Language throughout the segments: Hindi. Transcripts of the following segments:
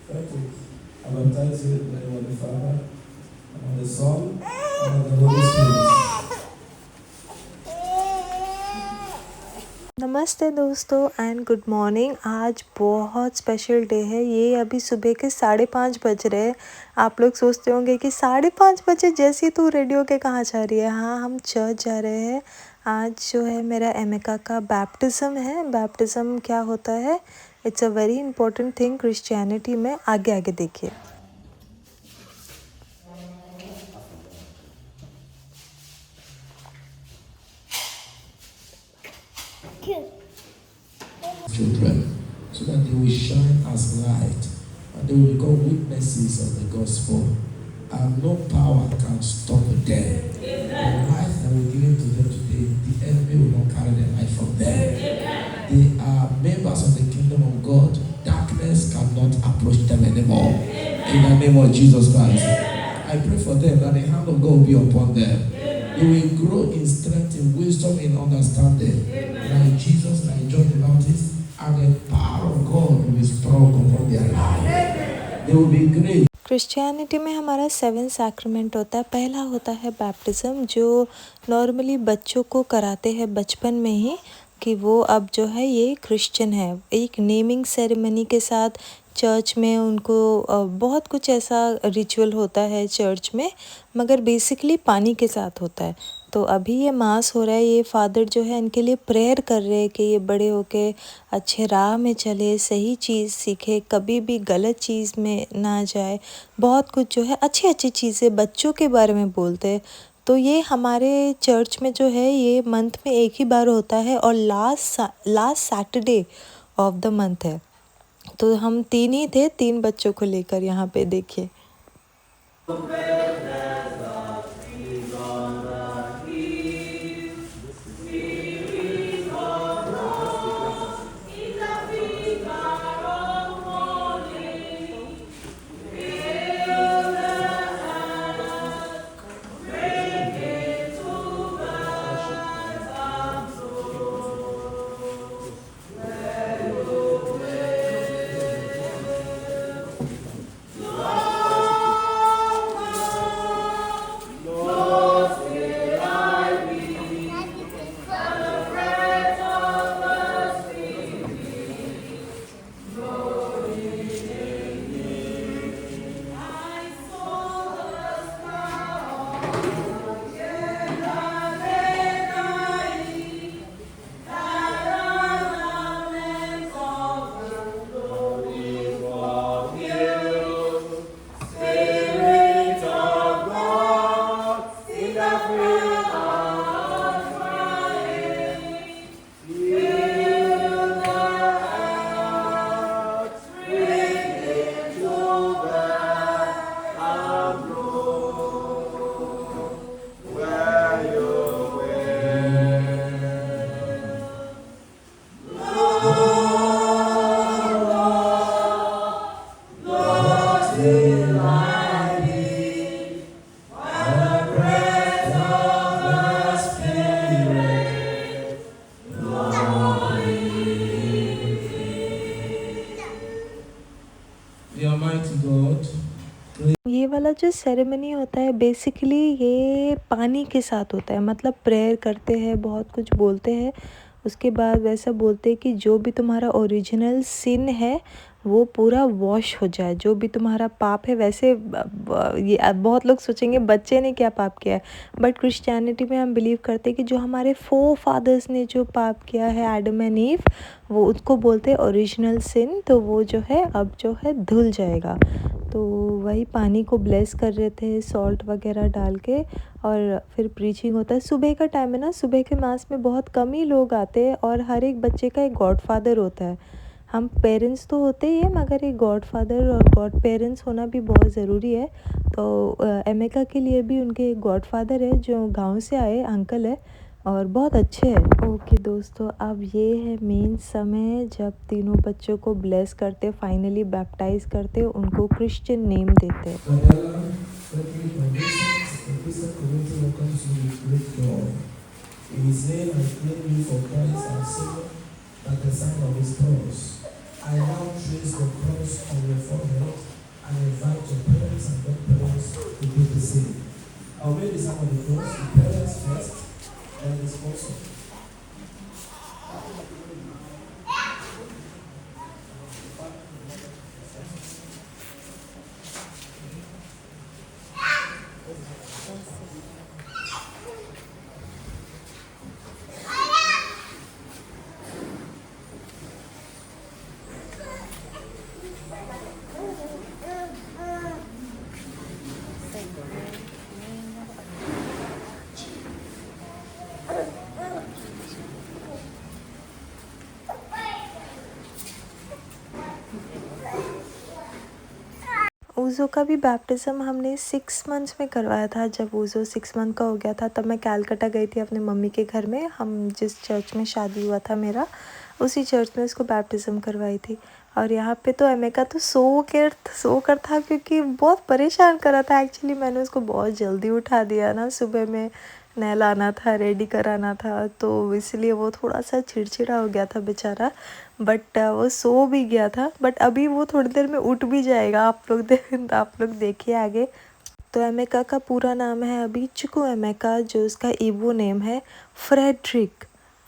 Thank you. I baptize you in the name of the Father, and of the Son, and of the Holy Spirit. नमस्ते दोस्तों एंड गुड मॉर्निंग। आज बहुत स्पेशल डे है। ये अभी सुबह के 5:30 बज रहे हैं। आप लोग सोचते होंगे कि 5:30 बजे जैसी तू रेडी होके कहाँ जा रही है। हाँ, हम चर्च जा रहे हैं। आज जो है मेरा एमिका का बैप्टिज़म है। बैप्टिज़म क्या होता है? It's a very important thing Christianity में। आगे आगे देखिए। Children, so that they will shine as light and they will become witnesses of the gospel, and no power can stop them. The life that we give to them today, the enemy will not carry the life from them. They are members of the kingdom of God. Darkness cannot approach them anymore. In the name of Jesus Christ, I pray for them that the hand of God will be upon them. They will grow in strength, in wisdom, in understanding. Like Jesus, like John the Baptist, and the power of God will be strong upon their life. They will be great. Christianity में हमारा 7 सैक्रामेंट होता है। पहला होता है बैप्टिज़म, जो नॉर्मली बच्चों को कराते हैं बचपन में ही कि वो अब जो है ये क्रिश्चियन है। एक नेमिंग सेरेमनी के साथ चर्च में उनको बहुत कुछ ऐसा रिचुअल होता है चर्च में, मगर बेसिकली पानी के साथ होता है। तो अभी ये मास हो रहा है। ये फादर जो है इनके लिए प्रेयर कर रहे हैं कि ये बड़े होके अच्छे राह में चले, सही चीज़ सीखे, कभी भी गलत चीज़ में ना जाए। बहुत कुछ जो है अच्छी अच्छी चीज़ें बच्चों के बारे में बोलते हैं। तो ये हमारे चर्च में जो है ये मंथ में एक ही बार होता है और last Saturday of the month है। तो हम 3 ही थे, 3 बच्चों को लेकर यहाँ पे देखिए। ये वाला जो सेरेमनी होता है बेसिकली ये पानी के साथ होता है। मतलब प्रेयर करते हैं, बहुत कुछ बोलते हैं। उसके बाद वैसा बोलते हैं कि जो भी तुम्हारा ओरिजिनल सिन है वो पूरा वॉश हो जाए। जो भी तुम्हारा पाप है, वैसे ये बहुत लोग सोचेंगे बच्चे ने क्या पाप किया है, बट क्रिश्चियनिटी में हम बिलीव करते हैं कि जो हमारे फादर्स ने जो पाप किया है, एडम एंड ईव, वो उसको बोलते हैं ओरिजिनल सिन। तो वो जो है अब जो है धुल जाएगा। तो वही पानी को ब्लेस कर रहे थे सॉल्ट वगैरह डाल के, और फिर प्रीचिंग होता है। सुबह का टाइम है ना, सुबह के मास में बहुत कम ही लोग आते हैं और हर एक बच्चे का एक गॉड फादर होता है। हम पेरेंट्स तो होते ही है, मगर एक गॉड फादर और गॉड पेरेंट्स होना भी बहुत ज़रूरी है। तो एमेका के लिए भी उनके एक गॉड फादर है जो गांव से आए अंकल है और बहुत अच्छे हैं। ओके दोस्तों, अब ये है मेन समय जब तीनों बच्चों को ब्लेस करते, फाइनली बैप्टाइज करते, उनको क्रिश्चियन नेम देते हैं। In his name I claim you for Christ our Savior, at the sign of his cross. I now trace the cross cross on your forehead and invite your parents and grandparents to do the same. Or maybe somebody knows the parents first, then the sponsor. ऊज़ो का भी बैप्टिज़म हमने 6 मंथ्स में करवाया था। जब ऊज़ो 6 मंथ का हो गया था तब मैं कलकत्ता गई थी अपने मम्मी के घर में। हम जिस चर्च में शादी हुआ था मेरा, उसी चर्च में उसको बैप्टिज़म करवाई थी। और यहाँ पे तो एमेका तो सो कर था क्योंकि बहुत परेशान कर रहा था। एक्चुअली मैंने उसको बहुत जल्दी उठा दिया ना, सुबह में नहलाना था, रेडी कराना था, तो इसलिए वो थोड़ा सा चिड़चिड़ा हो गया था बेचारा। बट वो सो भी गया था। बट अभी वो थोड़ी देर में उठ भी जाएगा। आप लोग देखिए आगे। तो एमेका का पूरा नाम है अभी चुकू एमेका, जो उसका इबो नेम है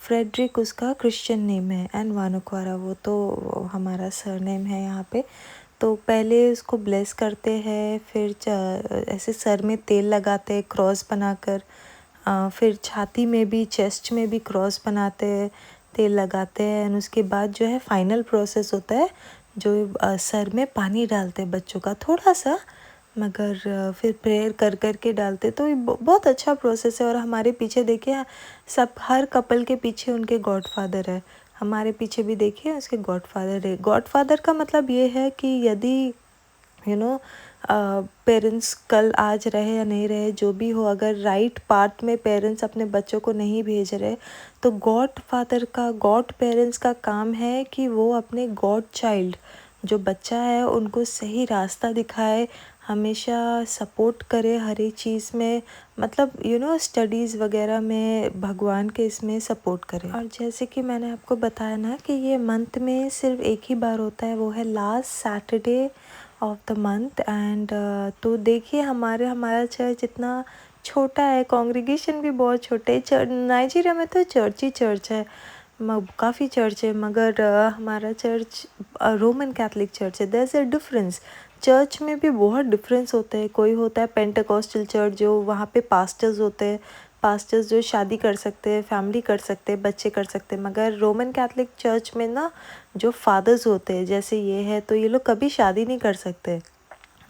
फ्रेडरिक उसका क्रिश्चियन नेम है। एंड वानुक्वारा वो तो हमारा सरनेम है यहाँ पे। तो पहले उसको ब्लेस करते हैं, फिर ऐसे सर में तेल लगाते हैं क्रॉस बनाकर, फिर छाती में भी, चेस्ट में भी क्रॉस बनाते हैं, तेल लगाते हैं। एंड उसके बाद जो है फाइनल प्रोसेस होता है, जो सर में पानी डालते हैं बच्चों का थोड़ा सा, मगर फिर प्रेयर कर के डालते। तो ये बहुत अच्छा प्रोसेस है। और हमारे पीछे देखिए, सब हर कपल के पीछे उनके गॉडफादर है। हमारे पीछे भी देखिए उसके गॉडफादर है। गॉडफादर का मतलब ये है कि यदि पेरेंट्स कल आज रहे या नहीं रहे, जो भी हो, अगर राइट पाथ में पेरेंट्स अपने बच्चों को नहीं भेज रहे, तो गॉड पेरेंट्स का काम है कि वो अपने गॉड चाइल्ड जो बच्चा है उनको सही रास्ता दिखाए, हमेशा सपोर्ट करे हर एक चीज़ में, मतलब स्टडीज़ वगैरह में, भगवान के इसमें सपोर्ट करे। और जैसे कि मैंने आपको बताया ना कि ये मंथ में सिर्फ एक ही बार होता है, वो है last Saturday of the month. And तो देखिए हमारा चर्च इतना छोटा है, कॉन्ग्रीगेशन भी बहुत छोटे है। नाइजीरिया में तो चर्च है, काफ़ी चर्च है, मगर हमारा चर्च रोमन कैथलिक चर्च है। There is a difference. Church में भी बहुत डिफरेंस होते हैं। कोई होता है पेंटेकोस्टल चर्च, जो वहाँ पे पास्टर्स होते हैं, पास्टर्स जो शादी कर सकते हैं, फैमिली कर सकते हैं, बच्चे कर सकते हैं। मगर रोमन कैथलिक चर्च में ना जो फादर्स होते हैं, जैसे ये है, तो ये लोग कभी शादी नहीं कर सकते,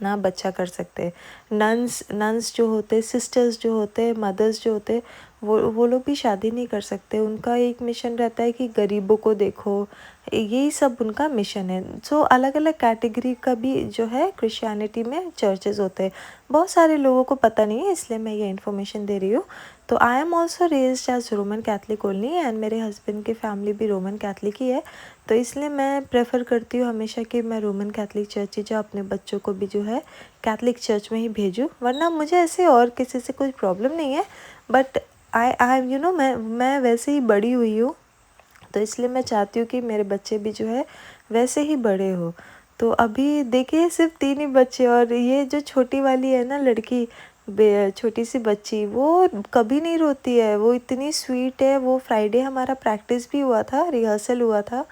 ना बच्चा कर सकते। नन्स जो होते, सिस्टर्स जो होते, मदर्स जो होते, वो लोग भी शादी नहीं कर सकते। उनका एक मिशन रहता है कि गरीबों को देखो, यही सब उनका मिशन है। सो अलग अलग कैटेगरी का भी जो है क्रिश्चियनिटी में चर्चेस होते हैं। बहुत सारे लोगों को पता नहीं है, इसलिए मैं ये इन्फॉर्मेशन दे रही हूँ। तो I am also raised as Roman Catholic only, and मेरे हस्बैंड की फैमिली भी रोमन कैथलिक ही है। तो इसलिए मैं प्रेफर करती हूँ हमेशा कि मैं रोमन कैथलिक चर्च ही जाऊँ, अपने बच्चों को भी जो है कैथलिक चर्च में ही भेजूँ। वरना मुझे ऐसे और किसी से कोई प्रॉब्लम नहीं है। बट आई मैं वैसे ही बड़ी हुई हूँ, तो इसलिए मैं चाहती हूँ कि मेरे बच्चे भी जो है वैसे ही बड़े हो। तो अभी देखिए सिर्फ 3 ही बच्चे, और ये जो छोटी वाली है ना लड़की, छोटी सी बच्ची, वो कभी नहीं रोती है, वो इतनी स्वीट है। वो फ्राइडे हमारा प्रैक्टिस भी हुआ था, रिहर्सल हुआ था।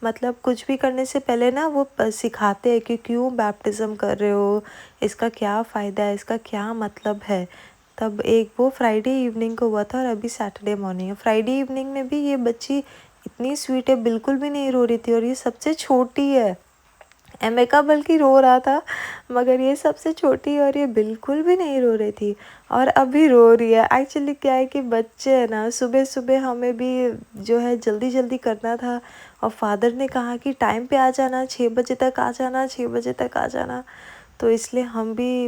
मतलब कुछ भी करने से पहले ना वो सिखाते हैं कि क्यों बैप्टिज़म कर रहे हो, इसका क्या फ़ायदा है, इसका क्या मतलब है। तब एक वो फ्राइडे इवनिंग को हुआ था, और अभी सैटरडे मॉर्निंग है। फ्राइडे इवनिंग में भी ये बच्ची इतनी स्वीट है, बिल्कुल भी नहीं रो रही थी। और ये सबसे छोटी है, एमेका बल्कि रो रहा था, मगर ये सबसे छोटी, और ये बिल्कुल भी नहीं रो रही थी, और अभी रो रही है। एक्चुअली क्या है कि बच्चे हैं ना, सुबह सुबह हमें भी जो है जल्दी जल्दी करना था, और फादर ने कहा कि टाइम पे आ जाना, 6 बजे तक आ जाना, 6 बजे तक आ जाना। तो इसलिए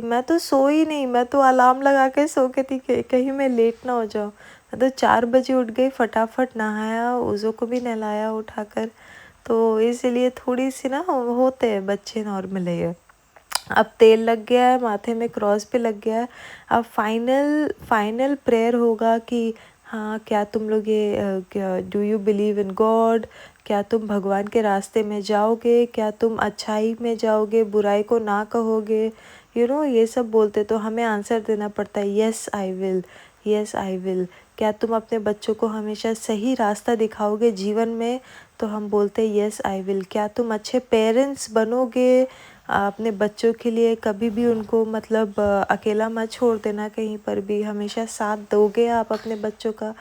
मैं तो सोई नहीं, मैं तो अलार्म लगा के सो के थी कि कहीं मैं लेट ना हो जाऊँ। मैं तो 4 बजे उठ गई, फटाफट नहाया, उज़ो को भी नहलाया उठाकर। तो इसीलिए थोड़ी सी ना होते हैं बच्चे नॉर्मल है। अब तेल लग गया है माथे में, क्रॉस पे लग गया है। अब फाइनल प्रेयर होगा कि हाँ, क्या तुम लोग ये do you believe in God, क्या तुम भगवान के रास्ते में जाओगे? क्या तुम अच्छाई में जाओगे, बुराई को ना कहोगे? ये सब बोलते तो हमें आंसर देना पड़ता है, yes I will, yes I will. क्या तुम अपने बच्चों को हमेशा सही रास्ता दिखाओगे जीवन में? तो हम बोलते हैं येस आई विल। क्या तुम अच्छे पेरेंट्स बनोगे अपने बच्चों के लिए? कभी भी उनको मतलब अकेला मत छोड़ देना कहीं पर भी, हमेशा साथ दोगे आप अपने बच्चों का?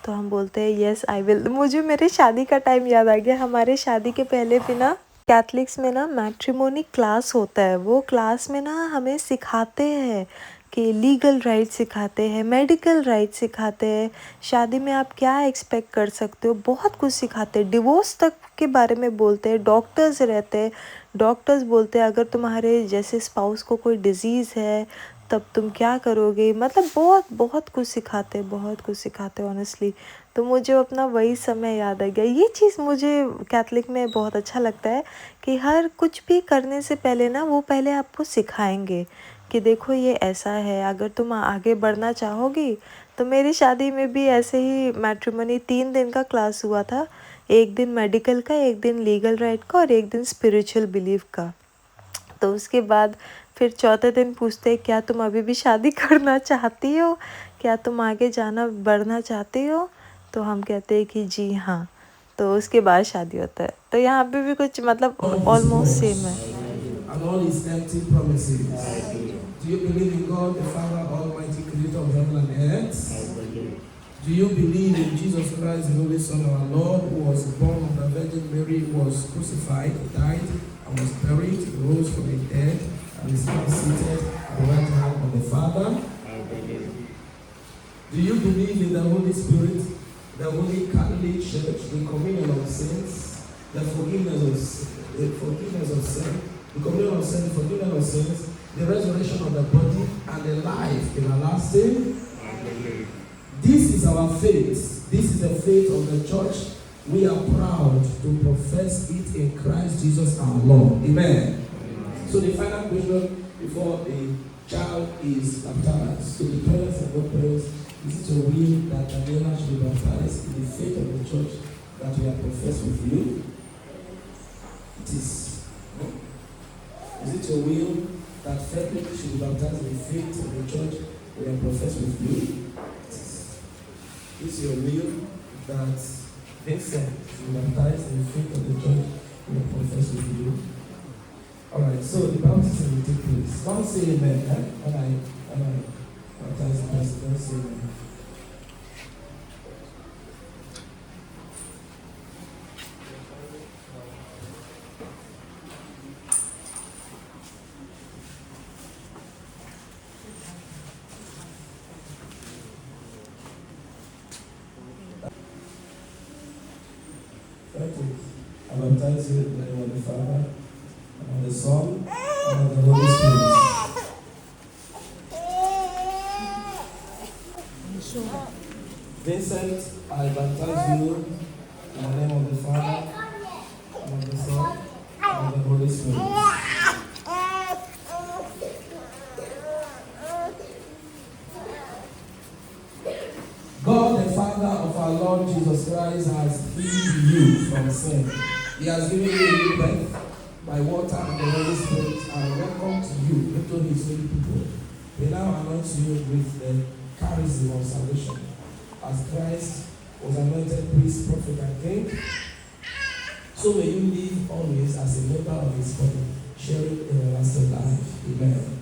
तो हम बोलते हैं येस आई विल। मुझे मेरे शादी का टाइम याद आ गया। हमारे शादी के पहले भी ना कैथलिक्स में ना मैट्रिमोनी क्लास होता है। वो क्लास में ना हमें सिखाते हैं कि लीगल राइट सिखाते हैं, मेडिकल राइट सिखाते हैं, शादी में आप क्या एक्सपेक्ट कर सकते हो, बहुत कुछ सिखाते हैं। डिवोर्स तक के बारे में बोलते हैं। डॉक्टर्स रहते हैं, डॉक्टर्स बोलते हैं अगर तुम्हारे जैसे स्पाउस को कोई डिजीज़ है तब तुम क्या करोगे। मतलब बहुत बहुत कुछ सिखाते हैं, बहुत कुछ सिखाते हैं ऑनेस्टली। तो मुझे अपना वही समय याद आ गया। ये चीज़ मुझे कैथलिक में बहुत अच्छा लगता है कि हर कुछ भी करने से पहले ना वो पहले आपको सिखाएंगे कि देखो ये ऐसा है, अगर तुम आगे बढ़ना चाहोगी। तो मेरी शादी में भी ऐसे ही मैट्रिमोनी 3 दिन का क्लास हुआ था। एक दिन मेडिकल का, एक दिन लीगल राइट का और एक दिन स्पिरिचुअल बिलीफ का। तो उसके बाद फिर चौथे दिन पूछते हैं क्या तुम अभी भी शादी करना चाहती हो, क्या तुम आगे जाना बढ़ना चाहती हो? तो हम कहते हैं कि जी हाँ। तो उसके बाद शादी होता है। तो यहाँ पे भी कुछ मतलब All his almost words same है। and all his empty promises. Do you believe in God, the Father, Almighty, Creator of heaven and earth? Do you believe in Jesus Christ, the Holy Son of our Lord, who was born of the Virgin Mary, who was crucified, died, and was buried, rose from the dead, and is now seated at the right hand of the Father? Do you believe in the Holy Spirit, the Holy Catholic Church, the communion of saints, the forgiveness of sin, the communion of sin, the forgiveness of sins, the resurrection of the body, and the life everlasting? This is our faith. This is the faith of the church. We are proud to profess it in Christ Jesus our Lord. Amen. So the final question before the child is baptized, to the parents and godparents, is it your will that Daniela should be baptized in the faith of the church that we have professed with you? It is. No? Is it your will that Frederick should be baptized in the faith of the church we have professed with you? Is your will that Vincent should be baptized in the faith of the church we have professed with you? Alright, so the baptism will take place. Don't say amen, eh? When I baptize the person, don't say amen. I baptize you in the name of the Father, and of the Son, and of the Holy Spirit. Vincent, I baptize you in the name of the Father, and of the Son, and of the Holy Spirit. God, the Father of our Lord Jesus Christ, has freed you from sin. He has given you new birth by water and the Holy Spirit, and welcomed you into his holy people. We now anoint you with the charism of salvation, as Christ was anointed priest, prophet, and king. So may you live always as a member of his body, sharing everlasting life. Amen.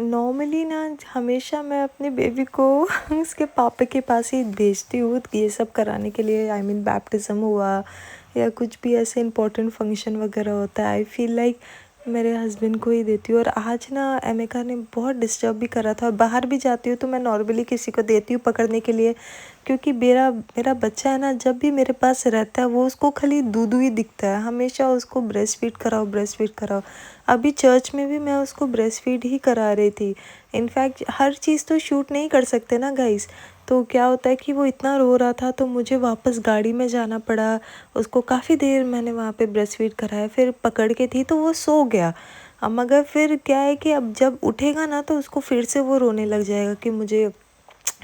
Normally ना हमेशा मैं अपने बेबी को उसके पापा के पास ही भेजती हूँ ये सब कराने के लिए। आई मीन बैप्टिज़म हुआ या कुछ भी ऐसे इंपॉर्टेंट फंक्शन वगैरह होता है, आई फील लाइक मेरे हस्बैंड को ही देती हूँ। और आज ना एमिका ने बहुत डिस्टर्ब भी करा था, और बाहर भी जाती हूँ तो मैं नॉर्मली किसी को देती हूँ पकड़ने के लिए, क्योंकि मेरा बच्चा है ना, जब भी मेरे पास रहता है वो उसको खाली दूध ही दिखता है, हमेशा उसको ब्रेस्ट फीड कराओ, ब्रेस्ट फीड कराओ। अभी चर्च में भी मैं उसको ब्रेस्ट फीड ही करा रही थी। इनफैक्ट हर चीज़ तो शूट नहीं कर सकते ना गाइस, तो क्या होता है कि वो इतना रो रहा था तो मुझे वापस गाड़ी में जाना पड़ा। उसको काफ़ी देर मैंने वहाँ पे ब्रेस्ट फीड कराया, फिर पकड़ के थी तो वो सो गया। अब मगर फिर क्या है कि अब जब उठेगा ना तो उसको फिर से वो रोने लग जाएगा कि मुझे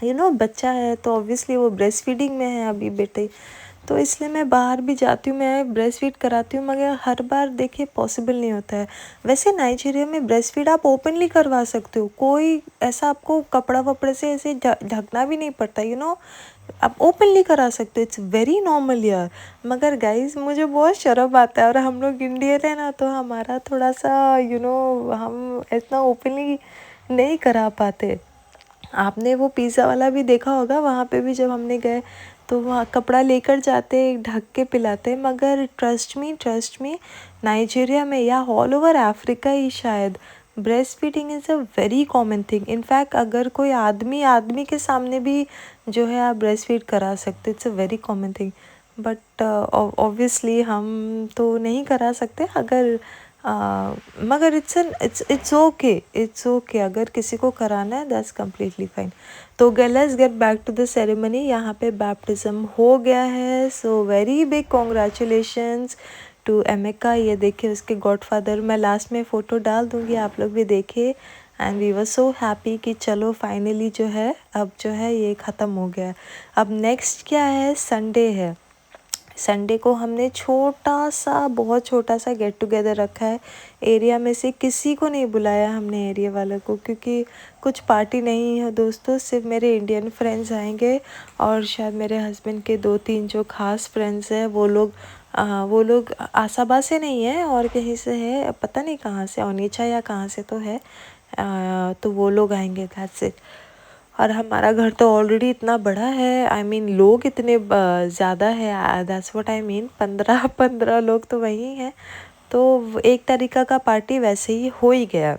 बच्चा है तो ऑब्वियसली वो ब्रेस्ट फीडिंग में है अभी बेटे, तो इसलिए मैं बाहर भी जाती हूँ, मैं ब्रेस्ट फीड कराती हूँ, मगर हर बार देखिए पॉसिबल नहीं होता है। वैसे नाइजीरिया में ब्रेस्ट फीड आप ओपनली करवा सकते हो, कोई ऐसा आपको कपड़ा वपड़े से ऐसे ढकना भी नहीं पड़ता, आप ओपनली करा सकते हो, इट्स वेरी नॉर्मल यार। मगर गाइस मुझे बहुत शर्म आता है, और हम लोग इंडियन है ना, तो हमारा थोड़ा सा हम इतना ओपनली नहीं करा पाते। आपने वो पिज़्ज़ा वाला भी देखा होगा, वहाँ पे भी जब हमने गए तो वहाँ कपड़ा लेकर जाते, ढक के पिलाते, मगर ट्रस्ट मी नाइजीरिया में या ऑल ओवर अफ्रीका ही शायद breast feeding is a very common thing. In fact अगर कोई आदमी के सामने भी जो है आप ब्रेस्ट फीड करा सकते, it's a very common thing. But obviously हम तो नहीं करा सकते, मगर इट्स ओके अगर किसी को कराना है, दैट्स कम्प्लीटली फाइन। तो let's get back to the ceremony. यहाँ पे बैप्टिज्म हो गया है, so very big congratulations to Emeka. ये देखिए उसके गॉडफादर, मैं लास्ट में फ़ोटो डाल दूँगी, आप लोग भी देखिए। And we were so happy कि चलो फाइनली जो है अब जो है ये ख़त्म हो गया। अब नेक्स्ट क्या है, संडे है। संडे को हमने बहुत छोटा सा गेट टुगेदर रखा है। एरिया में से किसी को नहीं बुलाया हमने, एरिया वालों को, क्योंकि कुछ पार्टी नहीं है दोस्तों, सिर्फ मेरे इंडियन फ्रेंड्स आएंगे और शायद मेरे हस्बैंड के 2-3 जो खास फ्रेंड्स हैं वो लोग आसाबा से नहीं है और कहीं से है, पता नहीं कहाँ से, ओनिचा या कहाँ से तो है। तो वो लोग आएंगे, दैट्स इट। और हमारा घर तो ऑलरेडी इतना बड़ा है, आई मीन लोग इतने ज़्यादा है, दैट्स व्हाट आई मीन, 15 लोग तो वही हैं। तो एक तरीका का पार्टी वैसे ही हो ही गया।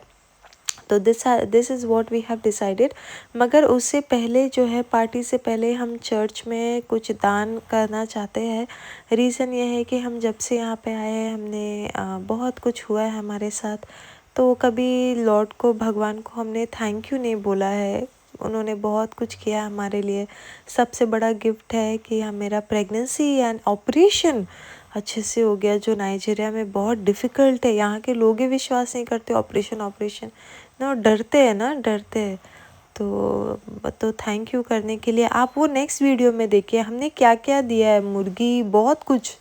तो this is what we have decided. मगर उससे पहले जो है, पार्टी से पहले हम चर्च में कुछ दान करना चाहते हैं। रीज़न ये है कि हम जब से यहाँ पे आए हैं हमने बहुत कुछ हुआ है हमारे साथ, तो कभी लॉर्ड को, भगवान को हमने थैंक यू नहीं बोला है। उन्होंने बहुत कुछ किया हमारे लिए। सबसे बड़ा गिफ्ट है कि हम, मेरा प्रेगनेंसी एंड ऑपरेशन अच्छे से हो गया, जो नाइजीरिया में बहुत डिफ़िकल्ट है। यहाँ के लोग ही विश्वास नहीं करते, ऑपरेशन ना, डरते हैं। तो थैंक यू करने के लिए आप वो नेक्स्ट वीडियो में देखिए हमने क्या क्या दिया है, मुर्गी, बहुत कुछ।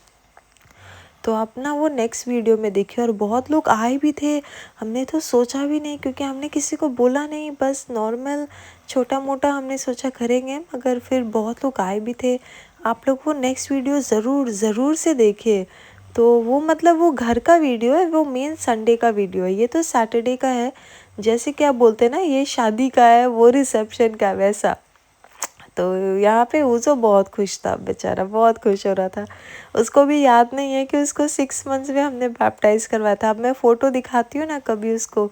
तो आप ना वो नेक्स्ट वीडियो में देखिए। और बहुत लोग आए भी थे, हमने तो सोचा भी नहीं, क्योंकि हमने किसी को बोला नहीं, बस नॉर्मल छोटा मोटा हमने सोचा करेंगे, मगर फिर बहुत लोग आए भी थे। आप लोग वो नेक्स्ट वीडियो ज़रूर से देखिए। तो वो मतलब वो घर का वीडियो है, वो मेन संडे का वीडियो है, ये तो सैटरडे का है। जैसे कि आप बोलते हैं ना, ये शादी का है, वो रिसेप्शन का, वैसा। तो यहाँ पे उज़ो बहुत खुश था, बेचारा बहुत खुश हो रहा था। उसको भी याद नहीं है कि उसको 6 मंथ्स में हमने बैप्टाइज़ करवाया था। अब मैं फ़ोटो दिखाती हूँ ना कभी उसको,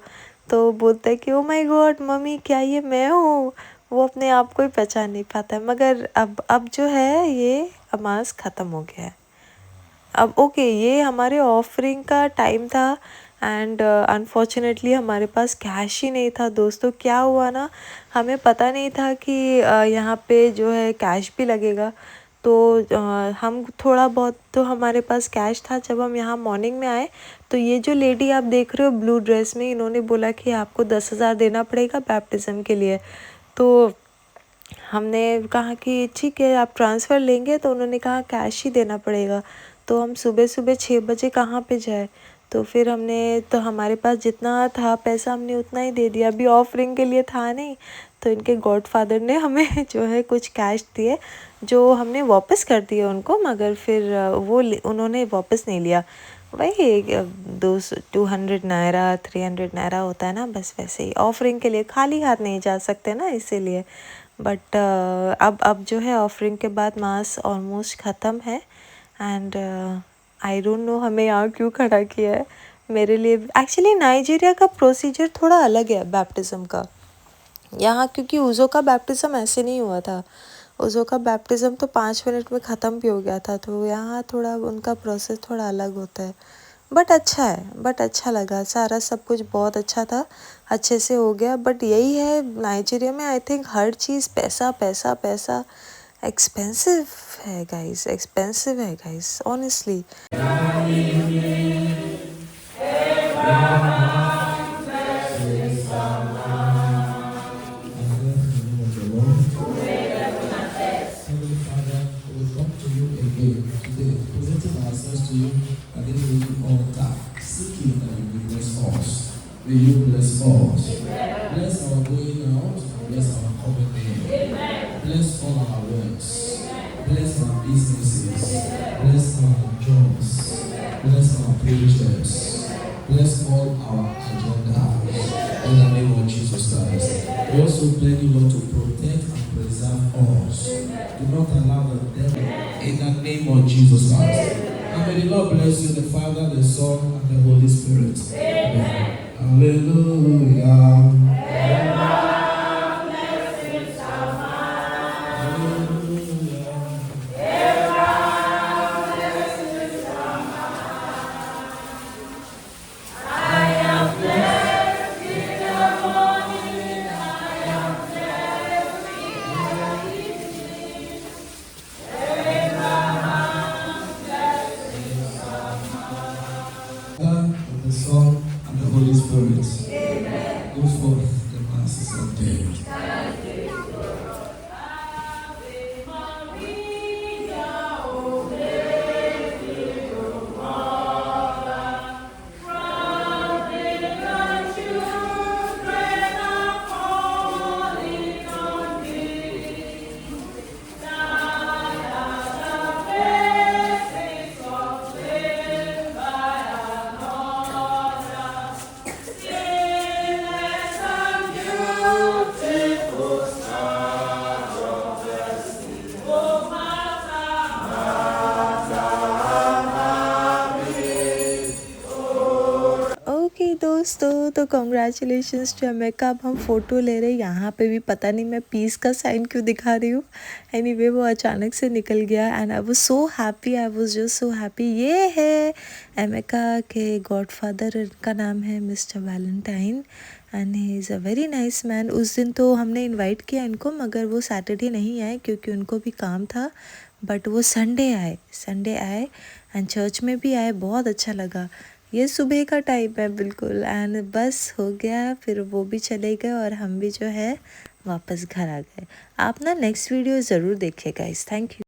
तो बोलता है कि ओ माय गॉड मम्मी, क्या ये मैं हूँ? वो अपने आप को ही पहचान नहीं पाता है। मगर अब जो है ये अमास ख़त्म हो गया है। अब ओके, ये हमारे ऑफरिंग का टाइम था एंड अनफॉर्चुनेटली हमारे पास कैश ही नहीं था दोस्तों। क्या हुआ ना, हमें पता नहीं था कि यहाँ पे जो है कैश भी लगेगा। तो हम थोड़ा बहुत तो हमारे पास कैश था। जब हम यहाँ मॉर्निंग में आए तो ये जो लेडी आप देख रहे हो ब्लू ड्रेस में, इन्होंने बोला कि आपको 10,000 देना पड़ेगा बैप्टिज़म के लिए। तो हमने कहा कि ठीक है, आप ट्रांसफ़र लेंगे? तो उन्होंने कहा कैश ही देना पड़ेगा। तो हम सुबह 6 बजे कहाँ पे जाए? तो फिर तो हमारे पास जितना था पैसा हमने उतना ही दे दिया। अभी ऑफरिंग के लिए था नहीं, तो इनके गॉडफादर ने हमें जो है कुछ कैश दिए, जो हमने वापस कर दिए उनको। मगर फिर उन्होंने वापस नहीं लिया। वही 200 नायरा 300 नायरा होता है ना, बस वैसे ही। ऑफरिंग के लिए खाली हाथ नहीं जा सकते ना, इसीलिए। बट अब जो है ऑफरिंग के बाद मास ऑलमोस्ट ख़त्म है। एंड आई डोंट नो हमें यहाँ क्यों खड़ा किया है। मेरे लिए एक्चुअली नाइजीरिया का प्रोसीजर थोड़ा अलग है बैप्टिज़म का यहाँ, क्योंकि उज़ो का बैप्टिज़म ऐसे नहीं हुआ था। उज़ो का बैप्टिज़म तो 5 मिनट में ख़त्म भी हो गया था। तो यहाँ थोड़ा उनका प्रोसेस थोड़ा अलग होता है। बट अच्छा है, बट अच्छा लगा, सारा सब कुछ बहुत अच्छा था, अच्छे से हो गया। बट यही है नाइजीरिया में, आई थिंक हर चीज़ पैसा पैसा पैसा, एक्सपेंसिव है guys honestly. against the altar, seeking that you will bless us. May you bless us. Bless our going out and bless our coming in. Bless all our works. Bless our businesses. Bless our jobs. Bless our projects. Bless all our agenda. In the name of Jesus Christ. We also beg you, Lord, to protect and preserve us. Do not allow the devil. In the name of Jesus Christ. And may the Lord bless you, the Father, the Son, and the Holy Spirit. Amen. Hallelujah. The Son and the Holy Spirit. Amen. Go forth, the masses of day. Okay दोस्तों, तो कॉन्ग्रेचुलेशंस टू अमेरिका। अब हम फ़ोटो ले रहे हैं। यहाँ पे भी पता नहीं मैं पीस का साइन क्यों दिखा रही हूँ। एनीवे वो अचानक से निकल गया and I was so happy, I was just so happy. ये है अमेरिका के गॉडफादर, इनका नाम है mister Valentine and he is a very nice man. उस दिन तो हमने इनवाइट किया इनको, मगर वो सैटरडे नहीं आए क्योंकि उनको भी काम था, बट वो संडे आए एंड चर्च में भी आए। बहुत अच्छा लगा। ये सुबह का टाइम है बिल्कुल एंड बस हो गया, फिर वो भी चले गए और हम भी जो है वापस घर आ गए। आप ना नेक्स्ट वीडियो ज़रूर देखिएगा। Thank you.